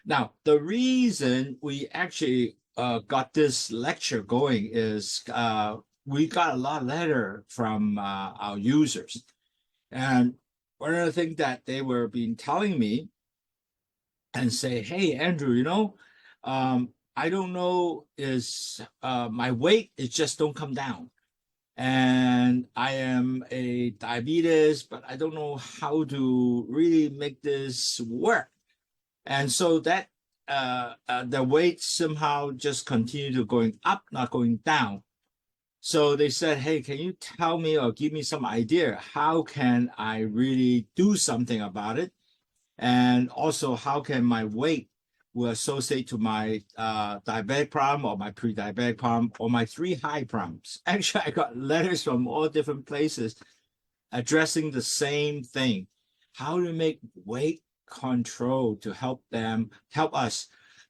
Now, the reason we actually got this lecture going is we got a lot of letter from our users. And one of the things that they were been telling me and say, hey, Andrew, I don't know is my weight is just don't come down. And I am a diabetes, but I don't know how to really make this work. And so that the weight somehow just continue to going up, not going down. So they said, hey, can you tell me or give me some idea? How can I really do something about it? And also, how can my weight will associate to my diabetic problem or my pre-diabetic problem or my three high problems? Actually, I got letters from all different places addressing the same thing. How to make weight control to help us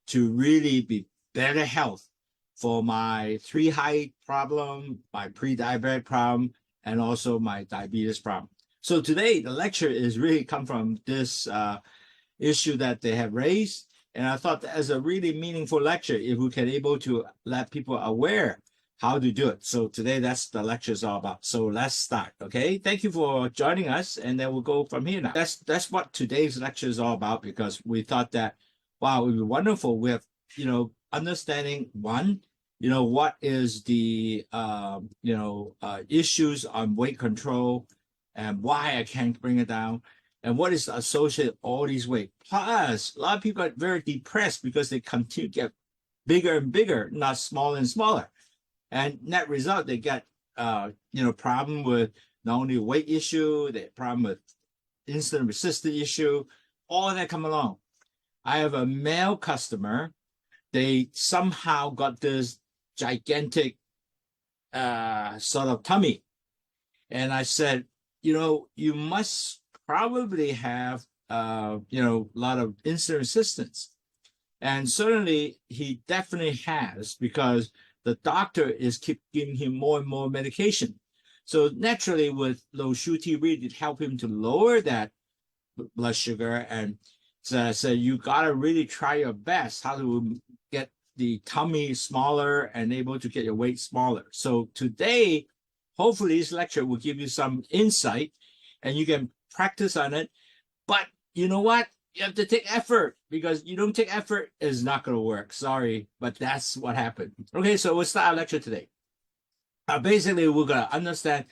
to really be better health for my three high problem, my pre-diabetic problem, and also my diabetes problem. So today the lecture is really come from this issue that they have raised, and I thought that as a really meaningful lecture if we can able to let people aware how to do it. So today that's the lecture is all about. So let's start. Okay, thank you for joining us, and then we'll go from here now. That's what today's lecture is all about, because we thought that wow, it would be wonderful with understanding one, what is the issues on weight control and why I can't bring it down, and what is associated all these weight. Plus, a lot of people are very depressed because they continue to get bigger and bigger, not smaller and smaller. And net result, they get problem with not only weight issue, they problem with insulin resistant issue, all that come along. I have a male customer. They somehow got this gigantic sort of tummy. And I said, you must probably have a lot of insulin resistance. And certainly he definitely has, because the doctor is keep giving him more and more medication. So naturally with low SHUT really help him to lower that blood sugar. And so you gotta really try your best how to get the tummy smaller and able to get your weight smaller. So today, hopefully this lecture will give you some insight and you can practice on it. But you know what? You have to take effort, because you don't take effort, it's not going to work. Sorry, but that's what happened. Okay, so we'll start our lecture today. Basically, we're going to understand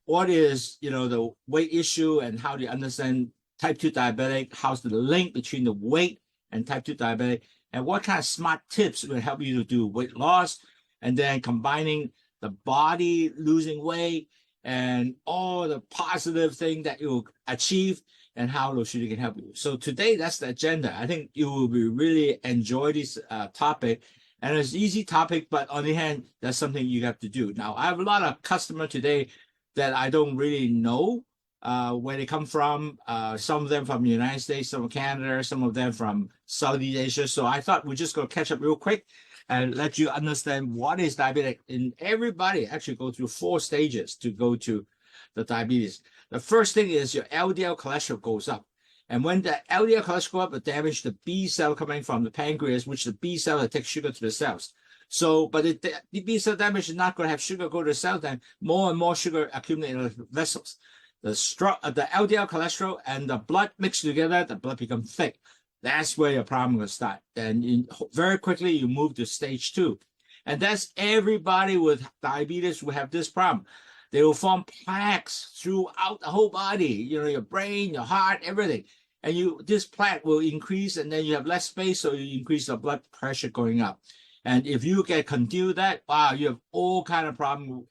what is, the weight issue and how to understand type 2 diabetic, how's the link between the weight and type 2 diabetic, and what kind of smart tips will help you to do weight loss, and then combining the body losing weight and all the positive thing that you'll achieve and how low SHUT can help you. So today, that's the agenda. I think you will be really enjoy this topic. And it's an easy topic, but on the hand, that's something you have to do. Now, I have a lot of customers today that I don't really know where they come from. Some of them from the United States, some from Canada, some of them from Southeast Asia. So I thought we're just going to catch up real quick and let you understand what is diabetic. And everybody actually go through 4 stages to go to the diabetes. The first thing is your LDL cholesterol goes up. And when the LDL cholesterol goes up, it damages the B cell coming from the pancreas, which the B cell that takes sugar to the cells. So, but the B cell damage is not going to have sugar go to the cell, then more and more sugar accumulate in the vessels. The LDL cholesterol and the blood mix together, the blood becomes thick. That's where your problem will start. And very quickly, you move to stage 2. And that's everybody with diabetes will have this problem. They will form plaques throughout the whole body, your brain, your heart, everything. And this plaque will increase, and then you have less space, so you increase the blood pressure going up. And if you can continue that, wow, you have all kind of problems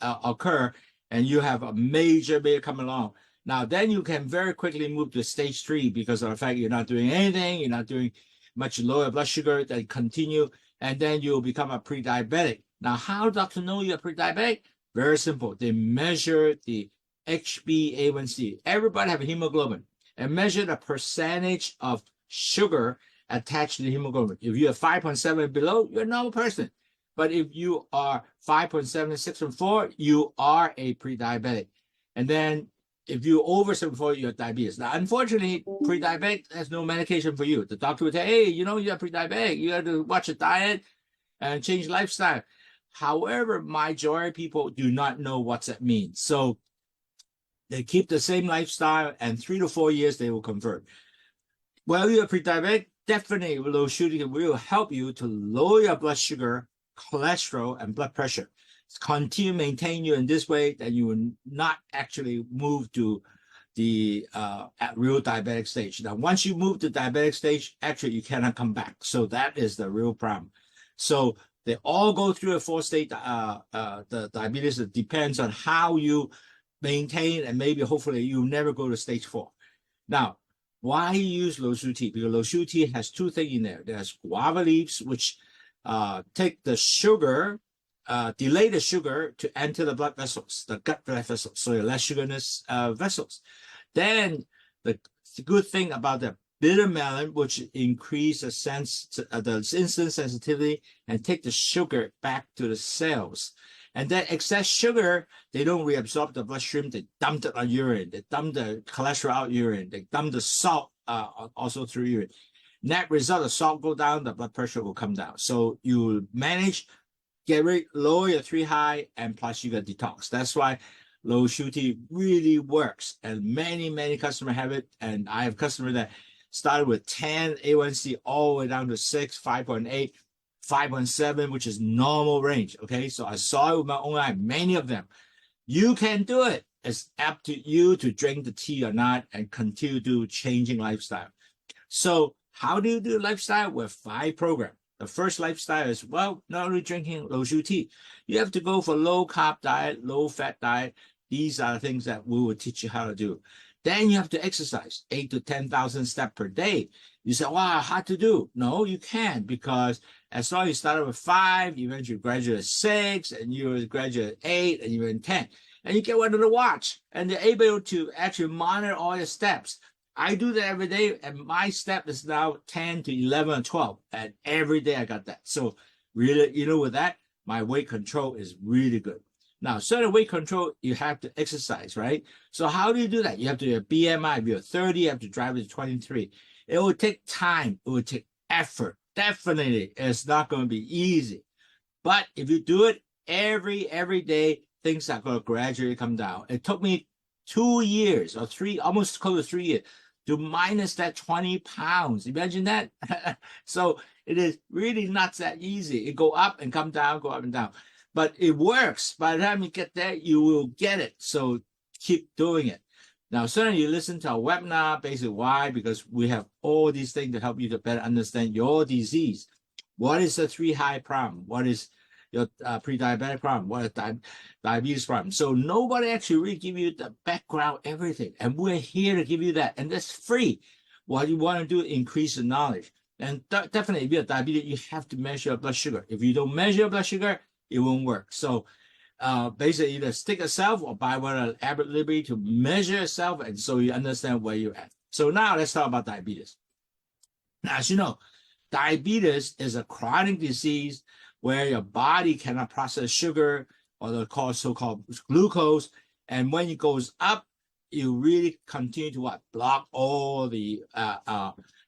occur, and you have a major coming along. Now, then you can very quickly move to stage 3 because of the fact you're not doing anything, you're not doing much lower blood sugar, then continue, and then you'll become a pre-diabetic. Now, how do doctors know you're pre-diabetic? Very simple. They measure the HbA1c. Everybody have a hemoglobin, and measure the percentage of sugar attached to the hemoglobin. If you are 5.7 below, you're a normal person. But if you are 5.7, 6.4, you are a pre-diabetic. And then if you over 74, you have diabetes. Now, unfortunately, pre-diabetic, there's no medication for you. The doctor would say, hey, you know, you're pre-diabetic. You have to watch your diet and change lifestyle. However, majority of people do not know what that means. So they keep the same lifestyle, and 3 to 4 years, they will convert. Well, you're pre-diabetic, definitely low sugar will help you to lower your blood sugar, cholesterol, and blood pressure. Continue to maintain you in this way, then you will not actually move to the real diabetic stage. Now, once you move to diabetic stage, actually you cannot come back. So that is the real problem. So they all go through a 4-stage the diabetes. It depends on how you maintain, and maybe hopefully you never go to stage 4. Now, why use low sugar tea? Because low sugar tea has 2 things in there. There's guava leaves, which take the sugar, delay the sugar to enter the blood vessels, the gut blood vessels, so less sugarness vessels. Then the good thing about the bitter melon, which increase the insulin sensitivity and take the sugar back to the cells. And then excess sugar, they don't reabsorb the bloodstream. They dump it on urine. They dump the cholesterol out urine. They dump the salt also through urine. Net result, the salt go down, the blood pressure will come down. So you manage, lower your 3 high, and plus you got detox. That's why low sugar tea really works. And many customers have it. And I have customers that started with 10 A1C all the way down to 6, 5.8. 5.7, which is normal range. Okay, so I saw it with my own eye, many of them. You can do it. It's up to you to drink the tea or not and continue to changing lifestyle. So how do you do lifestyle? With 5 programs. The first lifestyle is, well, not only drinking low sugar tea. You have to go for low carb diet, low fat diet. These are the things that we will teach you how to do. Then you have to exercise 8 to 10,000 steps per day. You say, wow, hard to do. No, you can, because as long as you started with 5, you eventually graduate at 6, and you graduate at 8, and you're in 10. And you get one of the watch, and they're able to actually monitor all your steps. I do that every day, and my step is now 10 to 11 or 12, and every day I got that. So really, you know, with that, my weight control is really good. Now, certain weight control, you have to exercise, right? So how do you do that? You have to do a BMI. If you're 30, you have to drive it to 23. It will take time. It will take effort. Definitely, it's not going to be easy. But if you do it every day, things are going to gradually come down. It took me 2 years or 3, almost close to 3 years, to minus that 20 pounds. Imagine that. So it is really not that easy. It go up and come down, go up and down. But it works. By the time you get there, you will get it. So keep doing it. Now, certainly you listen to our webinar, basically why? Because we have all these things to help you to better understand your disease. What is the 3 high problem? What is your pre-diabetic problem? What is diabetes problem? So nobody actually really give you the background, everything. And we're here to give you that. And that's free. What you want to do is increase the knowledge. And definitely, if you're diabetic, you have to measure your blood sugar. If you don't measure your blood sugar, it won't work. So basically either stick yourself or buy one of Abbott Liberty to measure yourself, and so you understand where you're at. So now let's talk about diabetes. Now, as you know, diabetes is a chronic disease where your body cannot process sugar, or the so-called glucose, and when it goes up, you really continue to block all the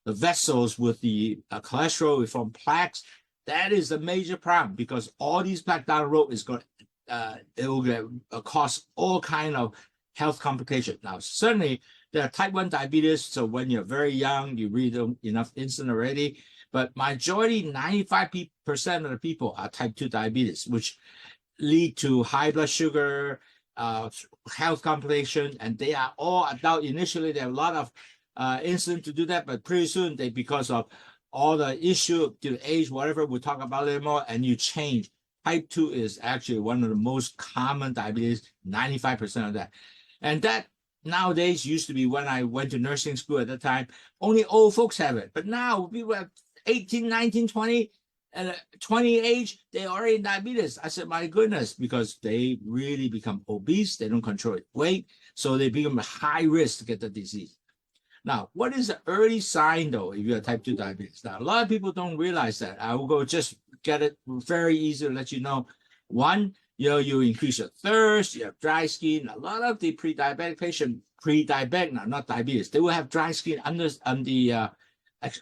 vessels with the cholesterol, we form plaques. That is a major problem, because all these plaques down the road is going it will cause all kind of health complications. Now, certainly there are type 1 diabetes, so when you're very young, you really don't enough insulin already. But majority, 95% of the people are type 2 diabetes, which lead to high blood sugar, health complications, and they are all adult. Initially, they have a lot of insulin to do that, but pretty soon they, because of all the issue to age, whatever, we'll talk about it more, and you change. Type 2 is actually one of the most common diabetes, 95% of that. And that nowadays used to be, when I went to nursing school at that time, only old folks have it. But now people have 18, 19, 20, and 20 age, they already in diabetes. I said, my goodness, because they really become obese. They don't control weight. So they become a high risk to get the disease. Now, what is the early sign, though, if you have type 2 diabetes? Now, a lot of people don't realize that. I will go just get it very easy to let you know. One, you increase your thirst, you have dry skin. A lot of the pre-diabetic patients pre-diabetic now, not diabetes, they will have dry skin under on the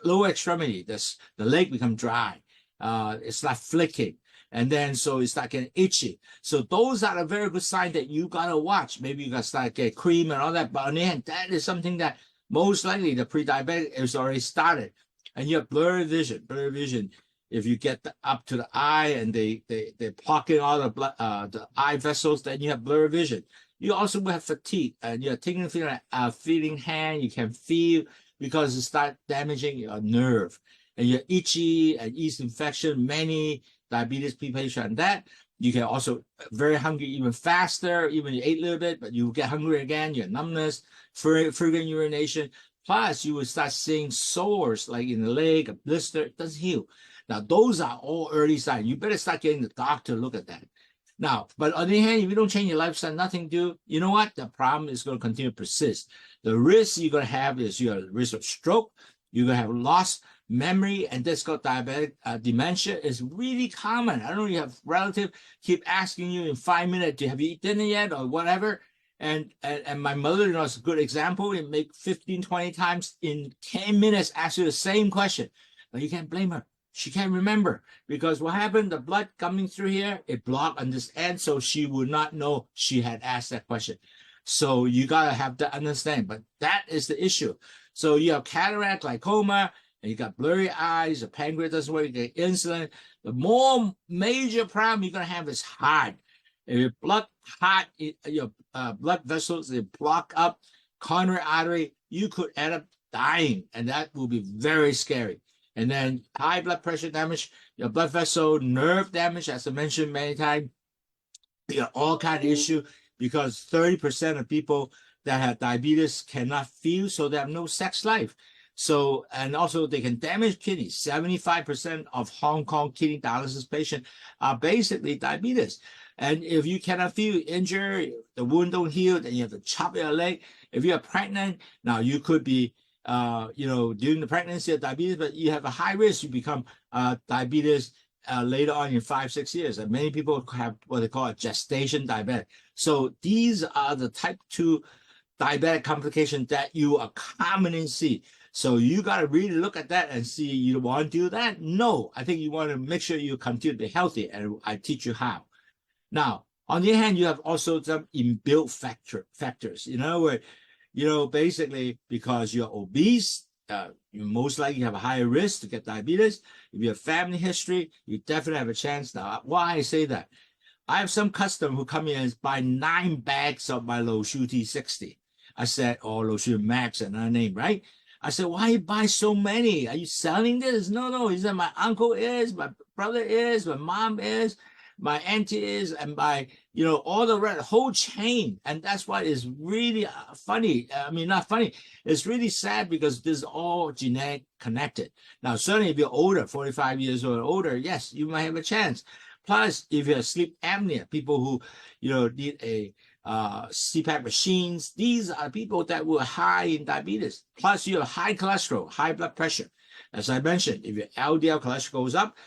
lower extremity. The leg become dry. It's not flicking. And then so it's not getting itchy. So those are a very good sign that you gotta watch. Maybe you gotta start get cream and all that. But on the hand, that is something that most likely the pre-diabetic is already started. And you have blurry vision. Blurry vision. If you get up to the eye and they're blocking all the blood, the eye vessels, then you have blurry vision. You also will have fatigue, and you're taking feeling hand. You can feel because it start damaging your nerve, and you're itchy and yeast infection. Many diabetes patient and that you can also very hungry even faster. Even you ate a little bit, but you get hungry again. Your numbness, frequent urination. Plus, you will start seeing sores like in the leg, a blister. It doesn't heal. Now, those are all early signs. You better start getting the doctor to look at that. Now, but on the other hand, if you don't change your lifestyle, nothing do, you know what? The problem is going to continue to persist. The risk you're going to have is your risk of stroke. You're going to have lost memory, and that's called diabetic dementia. Is really common. I don't know, you have relative keep asking you in 5 minutes, have you eaten dinner yet or whatever? And my mother-in-law is a good example. It make 15, 20 times in 10 minutes ask you the same question. But you can't blame her. She can't remember because what happened, the blood coming through here, it blocked on this end, so she would not know she had asked that question. So you got to have to understand, but that is the issue. So you have cataract, glaucoma, and you got blurry eyes, the pancreas doesn't work, you get insulin. The more major problem you're going to have is heart. If your your blood vessels, they block up coronary artery, you could end up dying, and that will be very scary. And then high blood pressure damage, your blood vessel, nerve damage, as I mentioned many times, you got all kind of issue because 30% of people that have diabetes cannot feel, so they have no sex life. So, and also they can damage kidneys. 75% of Hong Kong kidney dialysis patients are basically diabetes. And if you cannot feel injured, the wound don't heal, then you have to chop your leg. If you're pregnant, now you could be during the pregnancy of diabetes, but you have a high risk, you become diabetes later on in 5-6 years. And many people have what they call a gestation diabetic. So these are the type 2 diabetic complications that you are commonly see. So you got to really look at that and see, you want to do that? No, I think you want to make sure you continue to be healthy, and I teach you how. Now, on the other hand, you have also some inbuilt factors, where basically because you're obese, you most likely have a higher risk to get diabetes. If you have family history, you definitely have a chance. Now, why I say that? I have some customer who come in and buy 9 bags of my Low Shu T60. I said, Low Shu Max, another name, right? I said, why you buy so many? Are you selling this? No. He said, my uncle is, my brother is, my mom is, my auntie is, and my, all the whole chain. And that's why it's really funny. I mean, not funny. It's really sad because this is all genetic connected. Now, certainly if you're older, 45 years old or older, yes, you might have a chance. Plus, if you have sleep apnea, people who, need a CPAP machines, these are people that were high in diabetes. Plus, you have high cholesterol, high blood pressure. As I mentioned, if your LDL cholesterol goes up,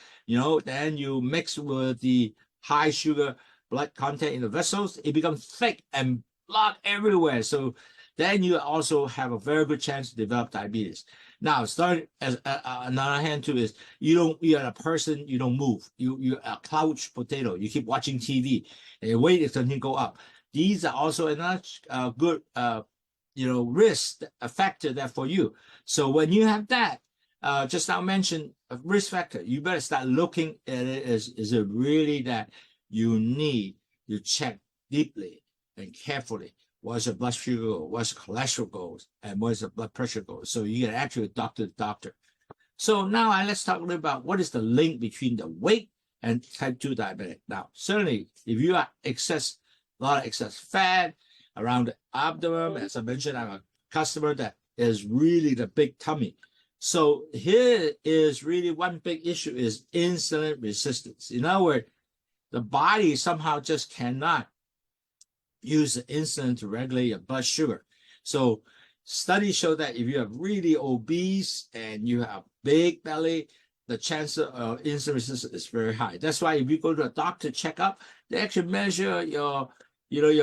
then you mix with the high sugar blood content in the vessels, it becomes thick and block everywhere. So then you also have a very good chance to develop diabetes. Now, starting as another hand too is you're a person, you don't move. You're a couch potato. You keep watching TV and your weight is continuing to go up. These are also another good risk factor there for you. So when you have that, just now mentioned a risk factor, you better start looking at it. Is it really that you need to check deeply and carefully what's your blood sugar goes, what's your cholesterol goes, and what's the blood pressure goes. So you get actually doctor to doctor. So now let's talk a little about what is the link between the weight and type 2 diabetic. Now, certainly if you are a lot of excess fat around the abdomen, as I mentioned, I'm a customer that is really the big tummy. So here is really one big issue is insulin resistance. In other words, the body somehow just cannot use the insulin to regulate your blood sugar. So studies show that if you are really obese and you have big belly, the chance of insulin resistance is very high. That's why if you go to a doctor checkup, they actually measure your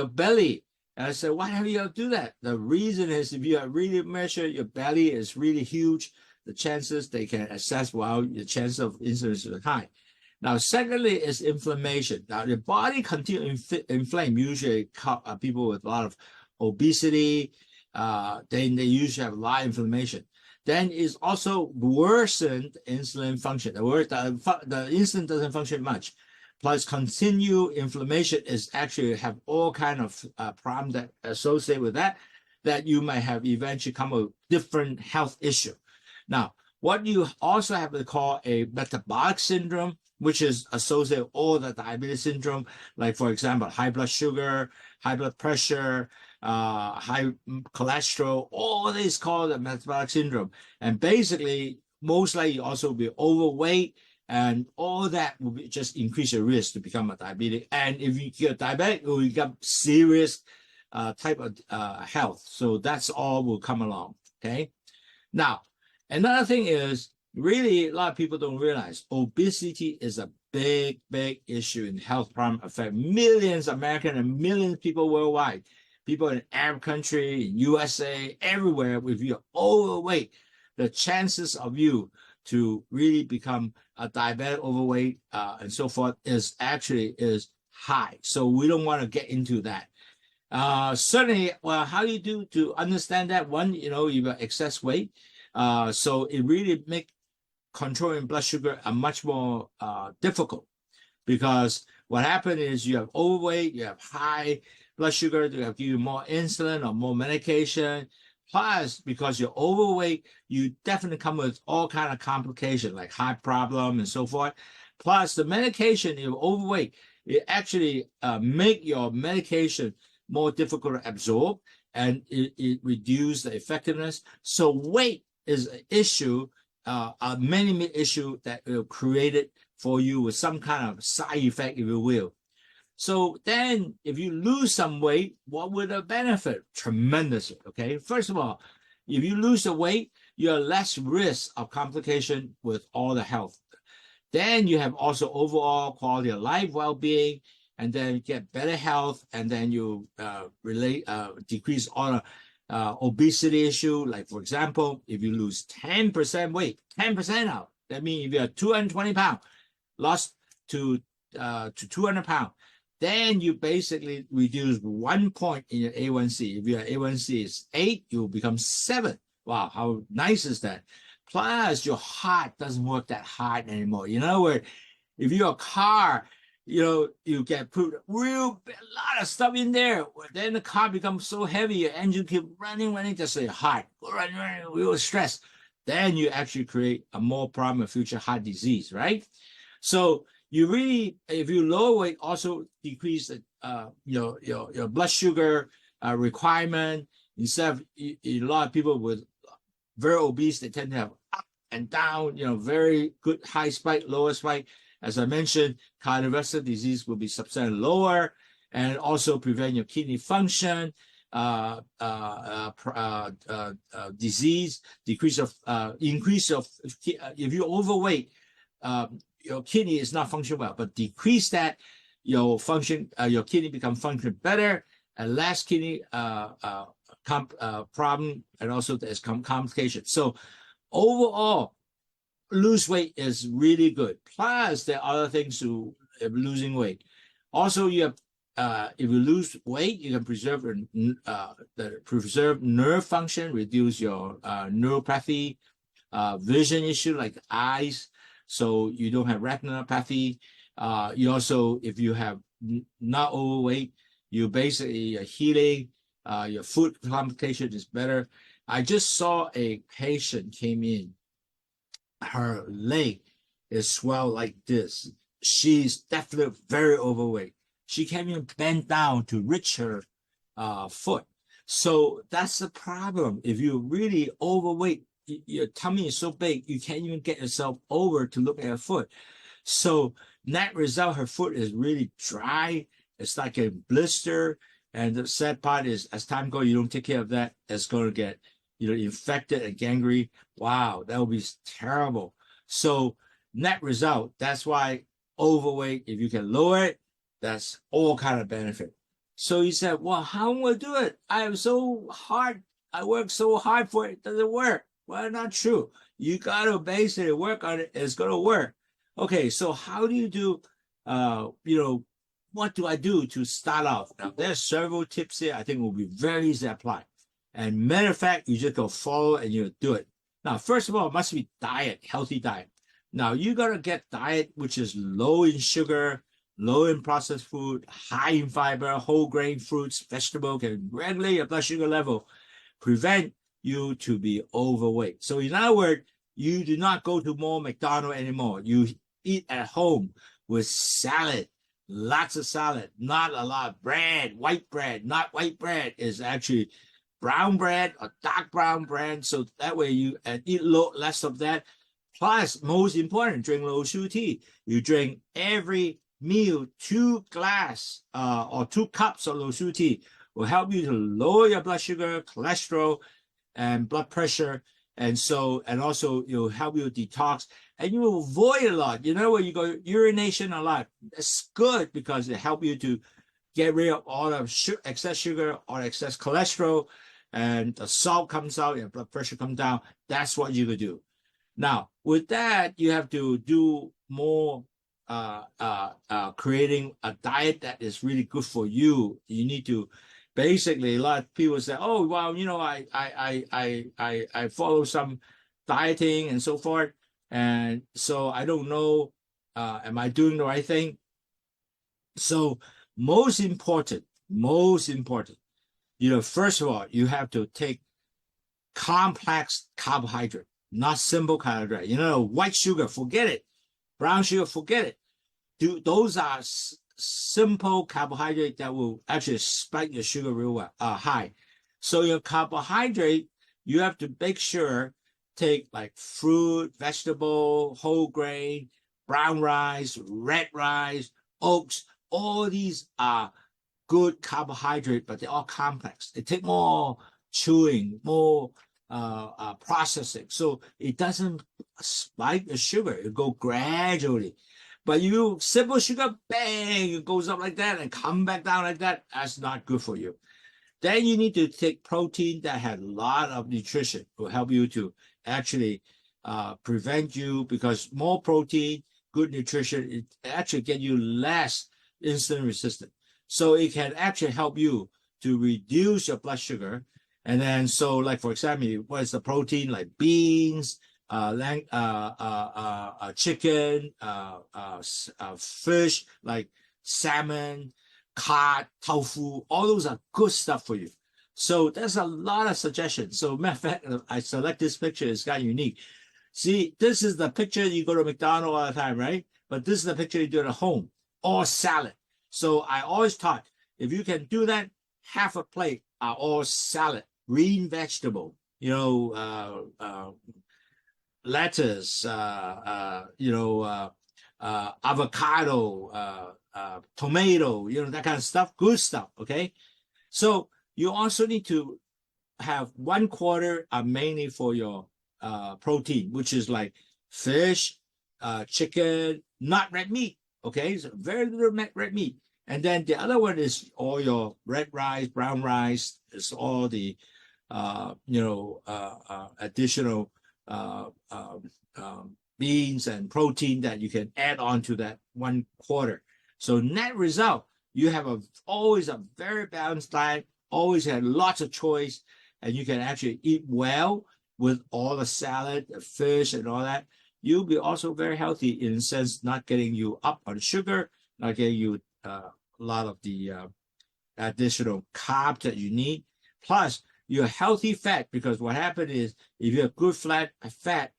belly And I said, why have you do that? The reason is if you really measure your belly is really huge, the chances they can assess while the chance of incidence is high. Now, secondly is inflammation. Now, the body continues to inflame. Usually, people with a lot of obesity, then they usually have a lot of inflammation. Then is also worsened insulin function. The insulin doesn't function much. Plus, continued inflammation is actually have all kind of problems that associate with that you might have eventually come with different health issue. Now, what you also have to call a metabolic syndrome, which is associated with all the diabetes syndrome, like for example, high blood sugar, high blood pressure, high cholesterol, all this called a metabolic syndrome. And basically, most likely you also will be overweight, and all that will just increase your risk to become a diabetic. And if you get diabetic, it will become serious type of health. So that's all will come along, okay? Now, another thing is, really, a lot of people don't realize obesity is a big, big issue in health problem, affect millions of Americans and millions of people worldwide. People in Arab country, in USA, everywhere, if you're overweight, the chances of you to really become a diabetic, overweight, and so forth is high. So we don't want to get into that. Certainly, well, how do you do to understand that? One, you have excess weight. So it really makes controlling blood sugar a much more difficult, because what happens is you have overweight, you have high blood sugar, they have to give you more insulin or more medication. Plus, because you're overweight, you definitely come with all kind of complications like heart problem and so forth. Plus, the medication, if you're overweight, it actually make your medication more difficult to absorb, and it reduces the effectiveness. So weight is an issue, many issue that will create it for you with some kind of side effect, if you will. So then if you lose some weight, what would the benefit? Tremendously, okay? First of all, if you lose the weight, you have less risk of complication with all the health. Then you have also overall quality of life, well-being, and then you get better health, and then you decrease all the obesity issue. Like for example, if you lose 10% weight, 10% out, that means if you are 220 pounds, lost to 200 pounds, then you basically reduce 1 point in your A1C. If your A1C is 8, you will become 7. Wow, how nice is that? Plus, your heart doesn't work that hard anymore. In other words, if you're a car, you get put a lot of stuff in there. Then the car becomes so heavy, your engine keep running, just so your heart running, real stress. Then you actually create a more problem of future heart disease, right? So you really, if you lower weight, also decrease your blood sugar requirement. Instead of a lot of people with very obese, they tend to have up and down, very good high spike, lower spike. As I mentioned, cardiovascular disease will be substantially lower, and also prevent your kidney function, disease, increase of if you're overweight, your kidney is not functioning well, but decrease that, your kidney become function better, and less kidney problem, and also there's complications. So overall, lose weight is really good. Plus, there are other things to losing weight. Also, you have if you lose weight, you can preserve nerve function, reduce your neuropathy, vision issue like eyes, so you don't have retinopathy. You also, if you have not overweight, you basically are healing. Your food complication is better. I just saw a patient came in. Her leg is swelled like this. She's definitely very overweight. She can't even bend down to reach her foot. So that's the problem. If you're really overweight, your tummy is so big, you can't even get yourself over to look at her foot. So net result, her foot is really dry. It's like a blister. And the sad part is, as time goes, you don't take care of that, it's going to get infected and gangrene. Wow, that would be terrible. So net result, that's why overweight, if you can lower it, that's all kind of benefit. So he said, well, how am I going to do it? I am so hard. I work so hard for it. It doesn't work. Well, not true. You got to basically work on it. It's going to work. Okay, so how do you do, what do I do to start off? Now, there's several tips here I think will be very easy to apply. And matter of fact, you just go follow and you do it. Now, first of all, it must be diet, healthy diet. Now, you got to get diet which is low in sugar, low in processed food, high in fiber, whole grain fruits, vegetable can regulate your blood sugar level, prevent you to be overweight. So in other words, you do not go to more McDonald's anymore. You eat at home with salad, lots of salad, not a lot of bread, white bread, not white bread is actually brown bread or dark brown bread. So that way you eat less of that. Plus, most important, drink low sugar tea. You drink every meal 2 glass or 2 cups of low sugar tea will help you to lower your blood sugar, cholesterol, and blood pressure. And also it'll help you detox and you will avoid a lot. You know, when you go urination a lot, it's good because it helps you to get rid of all the excess sugar or excess cholesterol, and the salt comes out, your blood pressure comes down. That's what you could do. Now, with that, you have to do more creating a diet that is really good for you. You need to basically, a lot of people say, oh, well, you know, I follow some dieting and so forth. And so I don't know, am I doing the right thing? So most important, first of all, you have to take complex carbohydrate, not simple carbohydrate. White sugar, forget it. Brown sugar, forget it. Those are simple carbohydrate that will actually spike your sugar real high. So your carbohydrate, you have to make sure take like fruit, vegetable, whole grain, brown rice, red rice, oats. All these are good carbohydrate, but they're all complex. They take more chewing, more processing. So it doesn't spike the sugar. It go gradually. But you simple sugar, bang, it goes up like that and come back down like that. That's not good for you. Then you need to take protein that has a lot of nutrition. It will help you to actually prevent you, because more protein, good nutrition, it actually get you less insulin resistant. So it can actually help you to reduce your blood sugar. And then, so like, for example, what is the protein? Like beans, chicken, fish, like salmon, cod, tofu, all those are good stuff for you. So there's a lot of suggestions. So matter of fact, I select this picture, it's kind of unique. See, this is the picture you go to McDonald's all the time, right? But this is the picture you do at home, all salad. So I always taught, if you can do that, half a plate are all salad, green vegetable, lettuce, avocado, tomato, that kind of stuff, good stuff, okay? So you also need to have 1/4 are mainly for your protein, which is like fish, chicken, not red meat, okay? So very little red meat. And then the other one is all your red rice, brown rice, is all the, additional beans and protein that you can add on to that 1/4. So net result, you have always a very balanced diet, always have lots of choice, and you can actually eat well with all the salad, the fish, and all that. You'll be also very healthy in a sense, not getting you up on sugar, not getting you a lot of the additional carbs that you need. Plus, your healthy fat, because what happened is if you have good fat,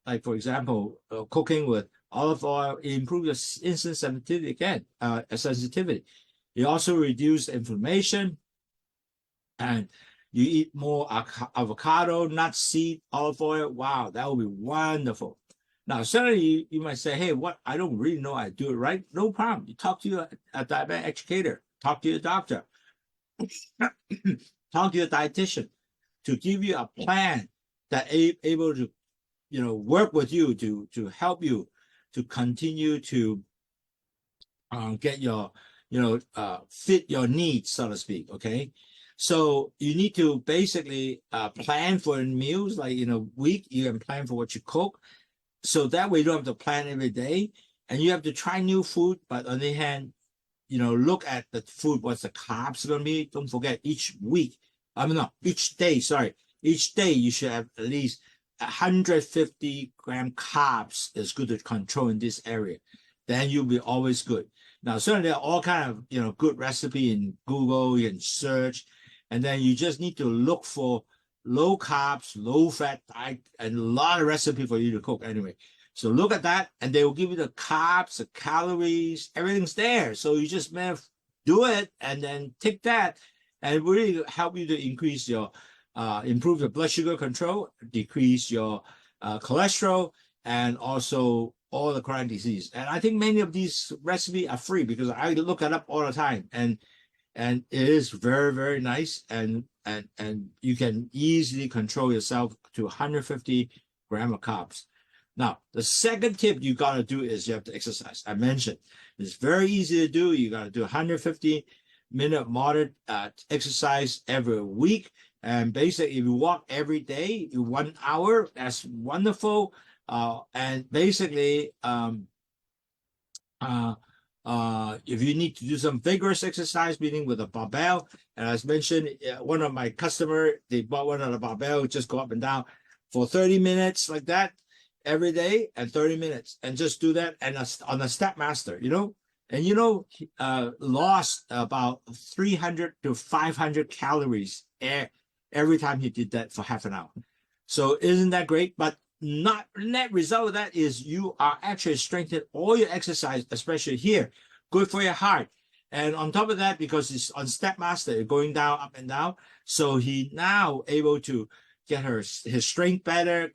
like for example, cooking with olive oil, it improves your insulin sensitivity again, sensitivity. It also reduces inflammation, and you eat more avocado, nut seed, olive oil. Wow, that would be wonderful. Now, certainly you might say, hey, what? I don't really know how to do it right. No problem. You talk to a diabetic educator, talk to your doctor, talk to your dietitian to give you a plan that able to, work with you to help you to continue to get your fit your needs, so to speak. Okay. So you need to basically plan for meals, like in a week, you can plan for what you cook. So that way you don't have to plan every day, and you have to try new food. But on the other hand, look at the food, what's the carbs going to be. Don't forget each week, each day, sorry. Each day you should have at least 150-gram carbs is good to control in this area. Then you'll be always good. Now, certainly there are all kind of, good recipe in Google, you can search, and then you just need to look for low carbs, low fat diet, and a lot of recipe for you to cook anyway. So look at that, and they will give you the carbs, the calories, everything's there. So you just do it and then take that, and it really help you to increase your, improve your blood sugar control, decrease your cholesterol, and also all the chronic disease. And I think many of these recipes are free because I look it up all the time, and it is very, very nice, and you can easily control yourself to 150 grams of carbs. Now, the second tip you got to do is you have to exercise. I mentioned it's very easy to do. You got to do 150-minute moderate exercise every week. And basically, if you walk every day, 1 hour, that's wonderful. And basically, if you need to do some vigorous exercise, meaning with a barbell, and as mentioned, one of my customers, they bought one of the barbell, just go up and down for 30 minutes like that every day, and 30 minutes, and just do that, and on a step master, and lost about 300 to 500 calories every time he did that for half an hour. So isn't that great? But net result of that is you are actually strengthening all your exercise, especially here, good for your heart. And on top of that, because it's on step master, going down, up and down, so he now able to get his strength better,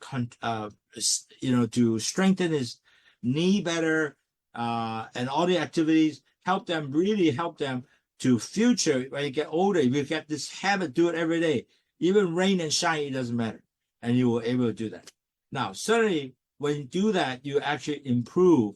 to strengthen his knee better, and all the activities really help them to future when you get older. If you get this habit, do it every day, even rain and shine, it doesn't matter, and you will able to do that. Now, certainly when you do that, you actually improve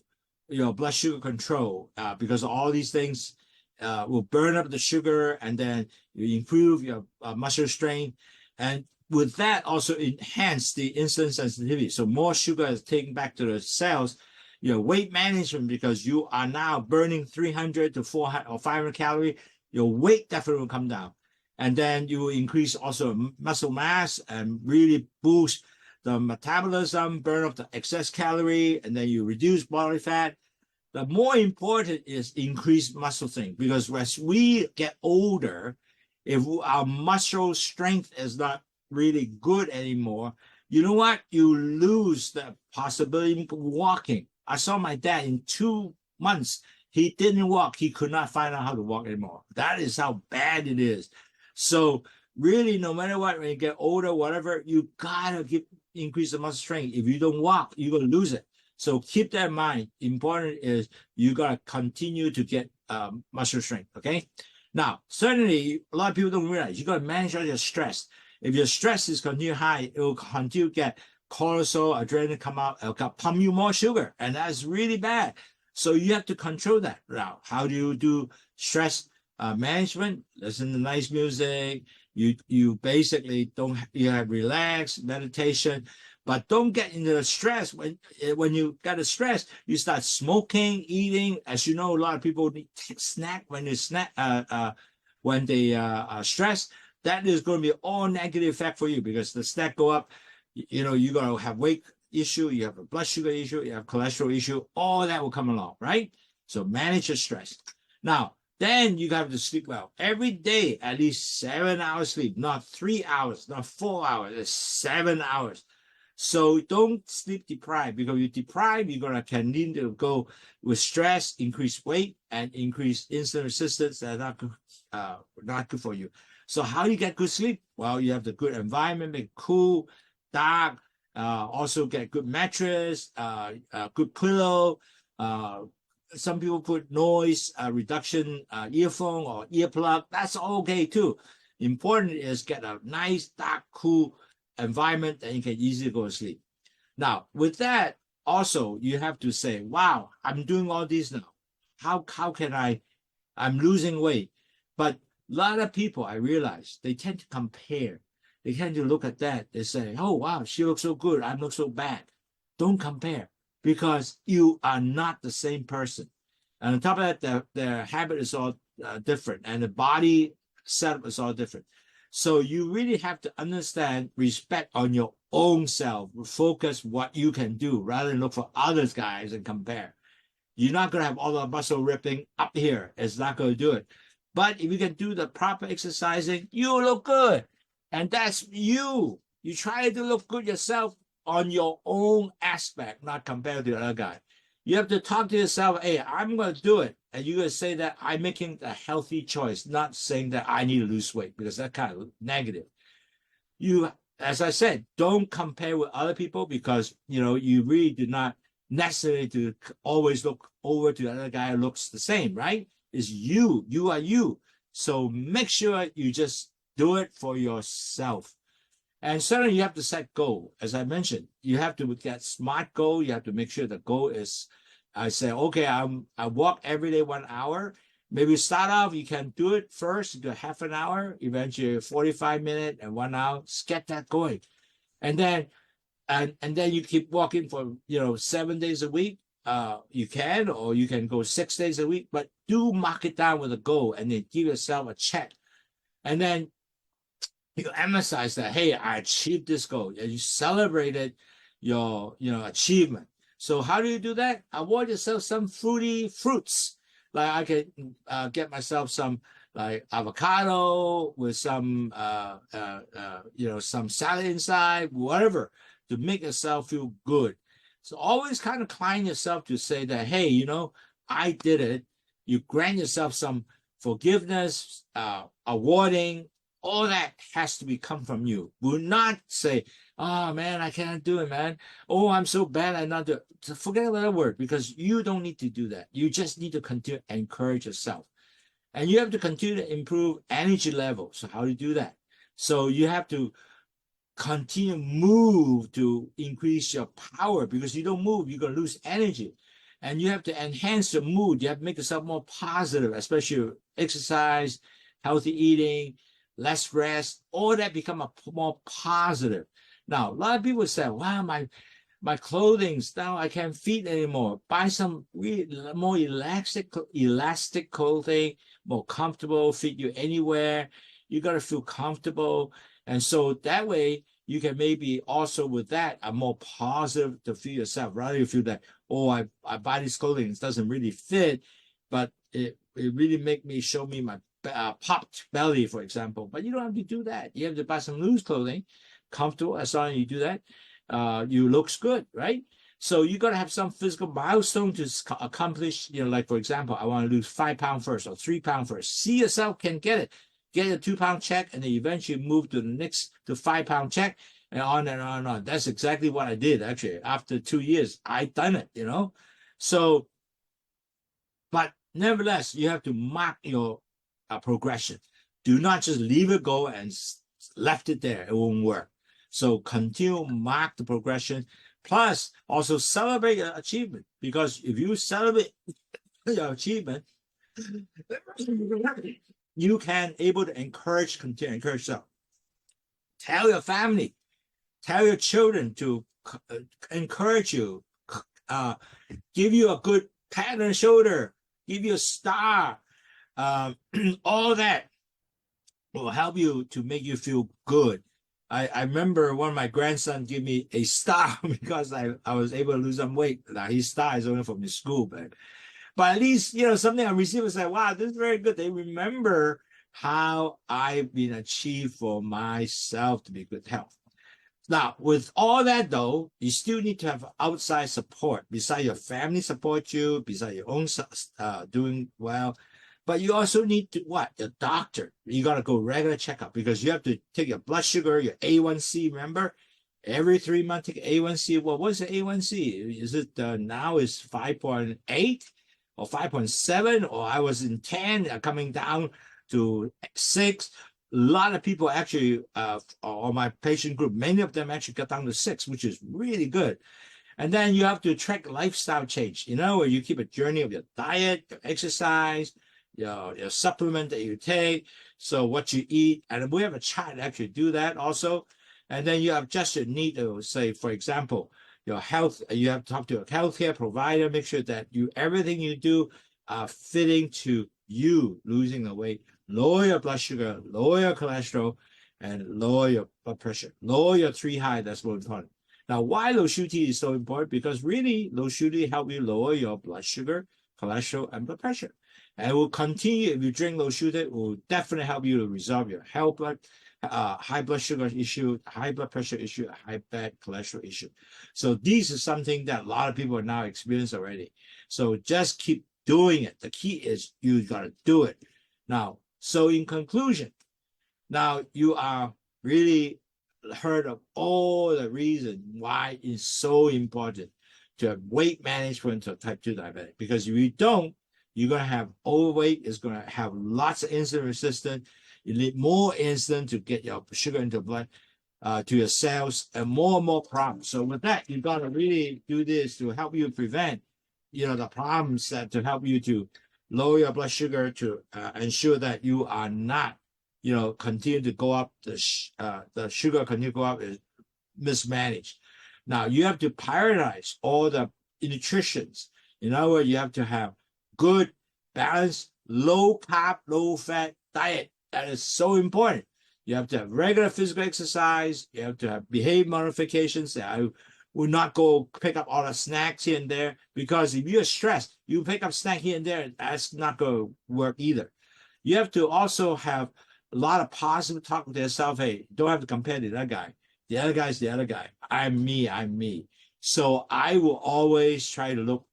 your blood sugar control, because all these things will burn up the sugar, and then you improve your muscle strength, and with that also enhance the insulin sensitivity. So more sugar is taken back to the cells. Your weight management, because you are now burning 300 to 400 or 500 calories, your weight definitely will come down. And then you will increase also muscle mass and really boost the metabolism, burn off the excess calorie, and then you reduce body fat. The more important is increased muscle strength, because as we get older, if our muscle strength is not really good anymore, you know what? You lose the possibility of walking. I saw my dad in 2 months. He didn't walk. He could not find out how to walk anymore. That is how bad it is. So really, no matter what, when you get older, whatever, you gotta increase the muscle strength. If you don't walk, you're gonna lose it. So keep that in mind. Important is you gotta continue to get muscle strength. Okay. Now, certainly, a lot of people don't realize you gotta manage all your stress. If your stress is continue high, it will continue to get cortisol, adrenaline come out, it'll pump you more sugar, and that's really bad. So you have to control that. Now, how do you do stress management? Listen to nice music. You basically you have relaxed meditation, but don't get into the stress. When you got a stress, you start smoking, eating. As you know, a lot of people snack when they stress. That is going to be all negative effect for you, because the snack go up. You're going to have weight issue, you have a blood sugar issue, you have cholesterol issue, all that will come along, right? So manage your stress. Now, then you have to sleep well. Every day, at least 7 hours sleep, not 3 hours, not 4 hours, it's 7 hours. So don't sleep deprived, because you deprive, you're going to continue to go with stress, increase weight, and increase insulin resistance. That's not good for you. So how do you get good sleep? Well, you have the good environment, make it cool, dark, also get good mattress, good pillow. Some people put noise reduction earphone or earplug. That's okay too. Important is get a nice, dark, cool environment that you can easily go to sleep. Now, with that, also you have to say, wow, I'm doing all this now. How can I I'm losing weight. But a lot of people, I realize, they tend to compare. They tend to look at that. They say, oh, wow, she looks so good. I look so bad. Don't compare because you are not the same person. And on top of that, their habit is all different and the body setup is all different. So you really have to understand, respect on your own self, focus what you can do rather than look for others guys and compare. You're not going to have all the muscle ripping up here. It's not going to do it. But if you can do the proper exercising, you look good. And that's you. You try to look good yourself on your own aspect, not compared to the other guy. You have to talk to yourself, hey, I'm going to do it. And you're going to say that I'm making a healthy choice, not saying that I need to lose weight, because that's kind of negative. You, as I said, don't compare with other people because, you really do not necessarily to always look over to the other guy who looks the same, right? It's you. You are you. So make sure you just do it for yourself. And certainly you have to set goal. As I mentioned, you have to get smart goal. You have to make sure the goal is, I say, okay, I walk every day 1 hour. Maybe start off, you can do it first, do half an hour, eventually 45 minutes and 1 hour, get that going. And then you keep walking for 7 days a week. You can, or you can go 6 days a week, but do mark it down with a goal and then give yourself a check. And then you emphasize that, hey, I achieved this goal. And you celebrated your achievement. So how do you do that? Award yourself some fruits. Like I can get myself some like avocado with some some salad inside, whatever, to make yourself feel good. So always kind of incline yourself to say that, hey, I did it. You grant yourself some forgiveness, awarding. All that has to come from you. Do not say, oh, man, I can't do it, man. Oh, I'm so bad, I not do it. So forget about that word because you don't need to do that. You just need to continue to encourage yourself. And you have to continue to improve energy level. So how do you do that? So you have to continue move to increase your power because you don't move, you're going to lose energy. And you have to enhance your mood. You have to make yourself more positive, especially exercise, healthy eating, less rest, all that become a more positive. Now, a lot of people say, wow, my clothing's now I can't fit anymore. Buy some more elastic clothing, more comfortable, fit you anywhere. You got to feel comfortable. And so that way you can maybe also with that a more positive to feel yourself. Rather you feel that, oh, I buy this clothing, it doesn't really fit, but it really show me my popped belly, for example. But you don't have to do that. You have to buy some loose clothing, comfortable. As long as you do that, you looks good, right? So you got to have some physical milestone to accomplish. Like for example, I want to lose 5 pounds first or 3 pounds first. See yourself can get it. Get a 2 pound check, and then eventually move to the next 5 pound check, and on and on and on. That's exactly what I did actually. After 2 years, I done it. So, but nevertheless, you have to mark your progression. Do not just leave it go and left it there. It won't work. So continue mark the progression. Plus, also celebrate your achievement, because if you celebrate your achievement, you can able to encourage yourself. Tell your family, tell your children to encourage you, give you a good pat on the shoulder, give you a star. All that will help you to make you feel good. I remember one of my grandsons gave me a star because I was able to lose some weight. Now his star is only from his school, but at least something I received was like, wow, this is very good. They remember how I've been achieved for myself to be good health. Now, with all that though, you still need to have outside support. Besides your family support you, besides your own doing well. But you also need to your doctor. You got to go regular checkup because you have to take your blood sugar, your A1C. Remember, every 3 months take A1C. Well, what's the A1C? Is it now is 5.8 or 5.7? Or I was in 10, coming down to 6. A lot of people actually, on my patient group, many of them actually got down to 6, which is really good. And then you have to track lifestyle change, where you keep a journey of your diet, your exercise, your supplement that you take, so what you eat, and we have a chart to actually do that also. And then you adjust your need to say, for example, your health. You have to talk to a healthcare provider, make sure that everything you do are fitting to you losing the weight, lower your blood sugar, lower your cholesterol, and lower your blood pressure, lower your 3 high. That's more important. Now, why low sugar tea is so important? Because really, low sugar tea help you lower your blood sugar, cholesterol, and blood pressure. And it will continue, if you drink low sugar, it will definitely help you to resolve your high blood sugar issue, high blood pressure issue, high bad cholesterol issue. So these are something that a lot of people are now experiencing already. So just keep doing it. The key is you got to do it. Now, so in conclusion, now you are really heard of all the reasons why it's so important to have weight management of type 2 diabetic. Because if you don't, you're going to have overweight, it's going to have lots of insulin resistance. You need more insulin to get your sugar into blood, to your cells, and more problems. So with that, you got to really do this to help you prevent, the problems, that to help you to lower your blood sugar, to ensure that you are not, continue to go up, the sugar continue to go up, is mismanaged. Now, you have to prioritize all the nutritions. In other words, you have to have good, balanced, low carb, low fat diet. That is so important. You have to have regular physical exercise. You have to have behavior modifications. I will not go pick up all the snacks here and there, because if you're stressed, you pick up snack here and there, that's not going to work either. You have to also have a lot of positive talk to yourself. Hey, don't have to compare to that guy. The other guy is the other guy. I'm me. So I will always try to look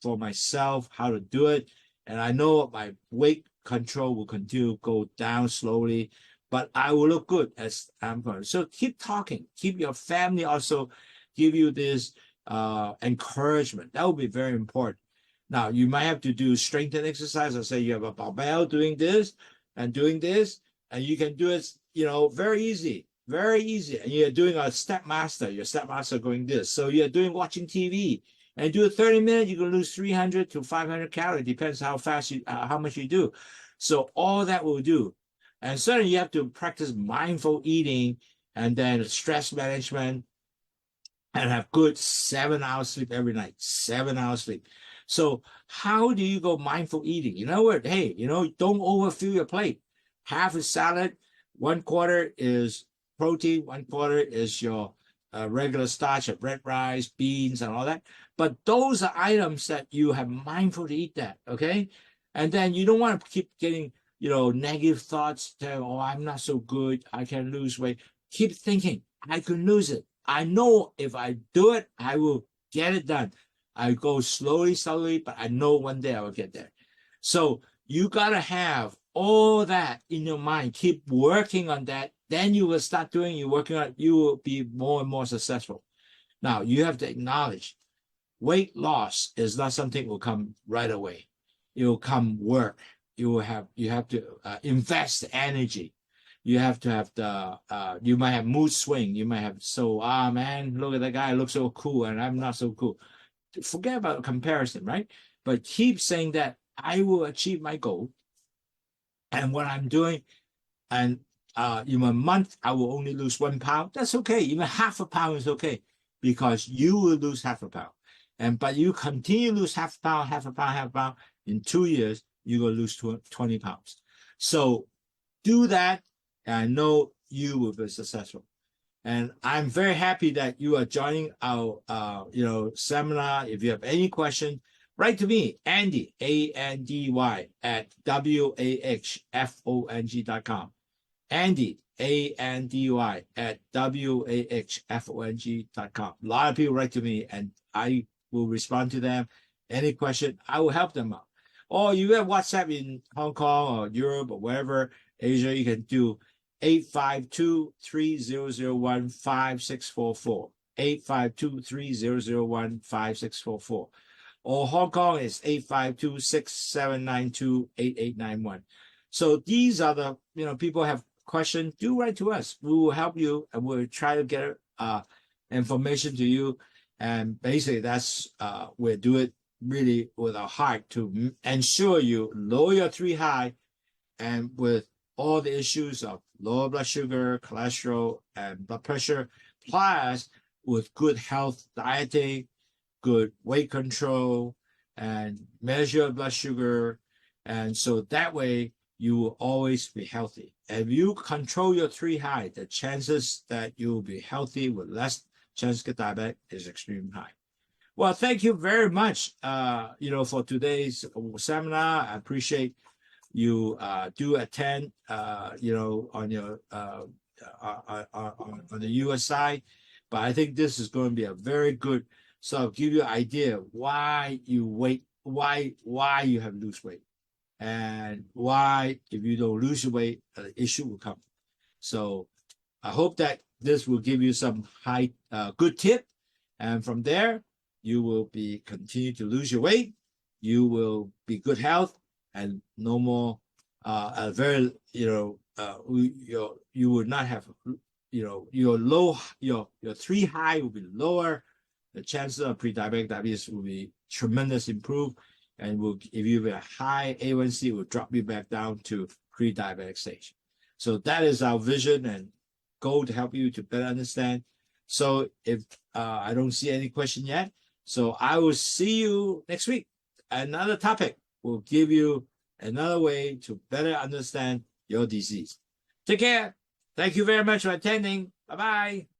for myself how to do it. And I know my weight control will continue to go down slowly, but I will look good as I'm going. So keep talking. Keep your family also give you this encouragement. That will be very important. Now, you might have to do strength and exercise. Let's say you have a barbell doing this, and you can do it, very easy. And you're doing a step master. Your step master going this. So you're watching TV. And do 30 minutes, you can lose 300 to 500 calories. Depends how fast how much you do. So all that will do. And certainly you have to practice mindful eating, and then stress management, and have good 7 hours sleep every night. 7 hours sleep. So how do you go mindful eating? You know what? Hey, don't overfill your plate. Half is salad, 1/4 is protein, 1/4 is your regular starch of red rice, beans, and all that. But those are items that you have mindful to eat that, okay? And then you don't want to keep getting, negative thoughts that, oh, I'm not so good, I can lose weight. Keep thinking, I can lose it. I know if I do it, I will get it done. I go slowly, but I know one day I will get there. So you got to have all that in your mind. Keep working on that. Then you will start doing, you will be more and more successful. Now, you have to acknowledge weight loss is not something that will come right away. It will come work. You have to invest energy. You have to have you might have mood swing. You might have, man, look at that guy, looks so cool, and I'm not so cool. Forget about comparison, right? But keep saying that I will achieve my goal. And what I'm doing, and in a month, I will only lose 1 pound. That's okay. Even half a pound is okay, because you will lose half a pound. But you continue to lose half a pound. In 2 years, you're going to lose 20 pounds. So do that, and I know you will be successful. And I'm very happy that you are joining our seminar. If you have any question, write to me, Andy, ANDY, at WAHFONG.com. Andy, ANDY, at WAHFONG.com. A lot of people write to me, and I will respond to them. Any question, I will help them out. Or you have WhatsApp in Hong Kong or Europe or wherever, Asia, you can do 852-3001-5644. 852-3001-5644. Or Hong Kong is 852-6792-8891. So these are the, people have questions, do write to us. We will help you, and we'll try to get information to you. And basically that's we'll do it really with our heart to ensure you lower your 3 high, and with all the issues of low blood sugar, cholesterol, and blood pressure, plus with good health dieting, good weight control, and measure blood sugar. And so that way you will always be healthy. If you control your 3 high, the chances that you will be healthy with less chance to get diabetic is extremely high. Well, thank you very much, for today's seminar. I appreciate you do attend, on your on the U.S. side, but I think this is going to be a very good sort of give you an idea why you you have lose weight, and why if you don't lose your weight, the issue will come. So I hope that this will give you some good tip, and from there you will be continue to lose your weight. You will be good health and no more you would not have your 3 high will be lower. The chances of pre-diabetic diabetes will be tremendous improved, and if you have a high A1C, it will drop you back down to pre-diabetic stage. So that is our vision and goal to help you to better understand. So if I don't see any question yet, so I will see you next week. Another topic will give you another way to better understand your disease. Take care. Thank you very much for attending. Bye-bye.